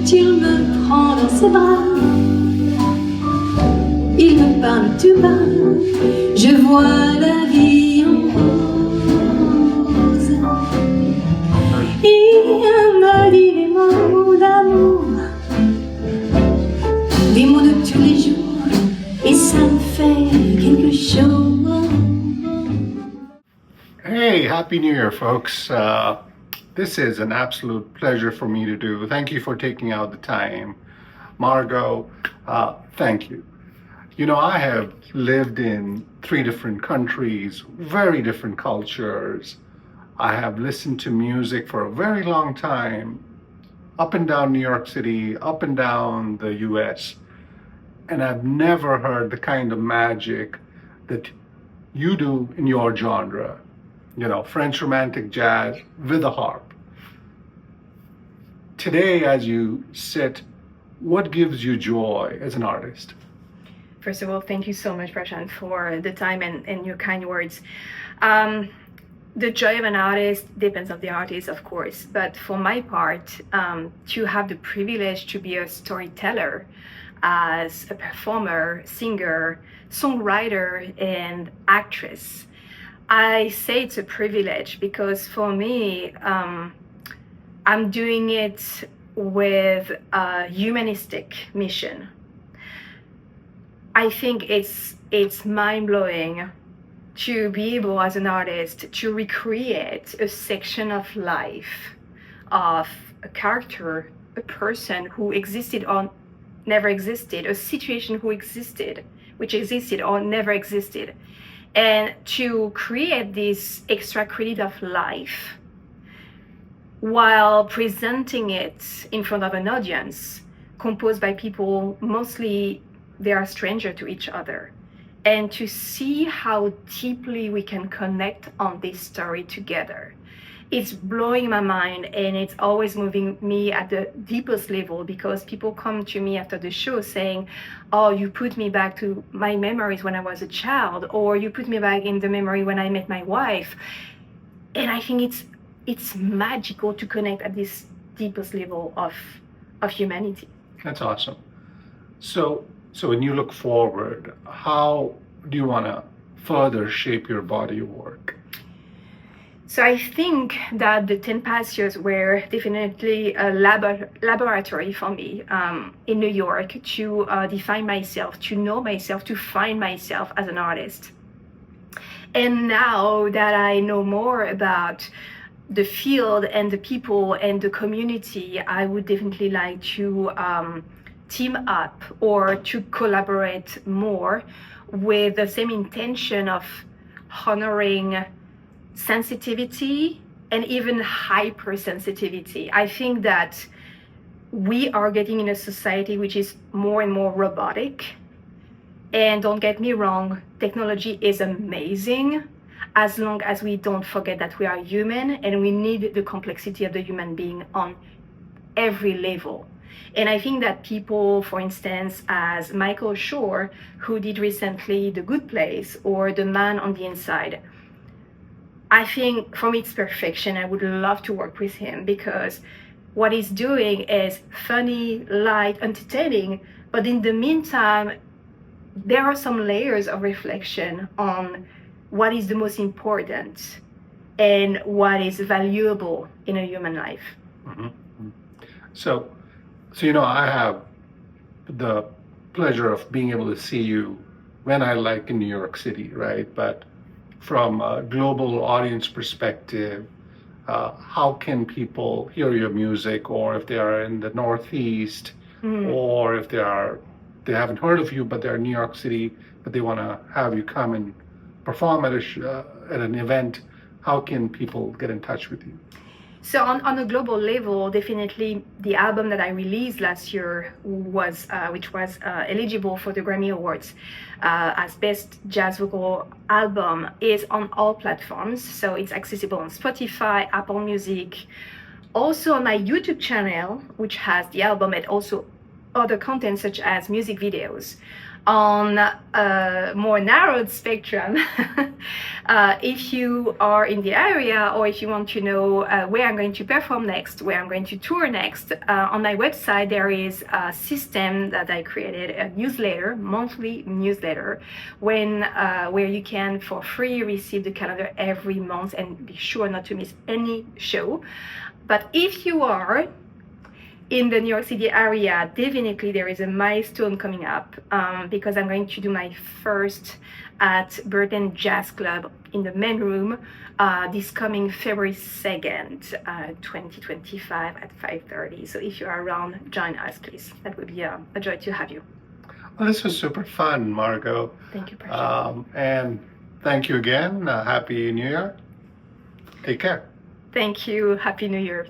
il me prend dans ses bras, il me parle tout bas, je vois la vie en rose. Il me dit des mots d'amour, des mots de tous les jours, et ça me fait quelque chose. Hey, Happy New Year, folks. This is an absolute pleasure for me to do. Thank you for taking out the time. Margot, thank you. You know, I have lived in 3 different countries, very different cultures. I have listened to music for a very long time, up and down New York City, up and down the US, and I've never heard the kind of magic that you do in your genre. You know, French romantic jazz with a harp. Today, as you sit, what gives you joy as an artist? First of all, thank you so much, Prashant, for the time and your kind words. The joy of an artist depends on the artist, of course, but for my part, to have the privilege to be a storyteller as a performer, singer, songwriter, and actress, I say it's a privilege because for me, I'm doing it with a humanistic mission. I think it's mind-blowing to be able as an artist to recreate a section of life of a character, a person who existed or never existed, a situation which existed or never existed, and to create this extra credit of life while presenting it in front of an audience composed by people mostly they are stranger to each other, and to see how deeply we can connect on this story together. It's blowing my mind, and it's always moving me at the deepest level because people come to me after the show saying, oh, you put me back to my memories when I was a child, or you put me back in the memory when I met my wife. And I think it's magical to connect at this deepest level of humanity. That's awesome. So when you look forward, how do you want to further shape your body of work? So I think that the 10 past years were definitely a laboratory for me in New York to define myself, to know myself, to find myself as an artist. And now that I know more about the field and the people and the community, I would definitely like to team up or to collaborate more with the same intention of honoring sensitivity and even hypersensitivity. I think that we are getting in a society which is more and more robotic. And don't get me wrong, technology is amazing as long as we don't forget that we are human and we need the complexity of the human being on every level. And I think that people, for instance, as Michael Shore, who did recently The Good Place or The Man on the Inside, I think from its perfection, I would love to work with him because what he's doing is funny, light, entertaining, but in the meantime, there are some layers of reflection on what is the most important and what is valuable in a human life. Mm-hmm. So you know, I have the pleasure of being able to see you when I like in New York City, right? But from a global audience perspective, how can people hear your music, or if they are in the Northeast, or if they haven't heard of you, but they're in New York City, but they want to have you come and perform at an event, how can people get in touch with you? So on a global level, definitely the album that I released last year which was eligible for the Grammy Awards as Best Jazz Vocal Album, is on all platforms. So it's accessible on Spotify, Apple Music, also on my YouTube channel, which has the album and also other content such as music videos. On a more narrowed spectrum, if you are in the area or if you want to know where I'm going to perform next, where I'm going to tour next, on my website there is a system that I created, a newsletter, monthly newsletter, where you can for free receive the calendar every month and be sure not to miss any show. But if you are in the New York City area, definitely there is a milestone coming up because I'm going to do my first at Birdland Jazz Club in the main room this coming February 2nd, 2025 at 5:30. So if you are around, join us, please. That would be a joy to have you. Well, this was super fun, Margot. Thank you, Prashant. And thank you again. Happy New Year. Take care. Thank you. Happy New Year.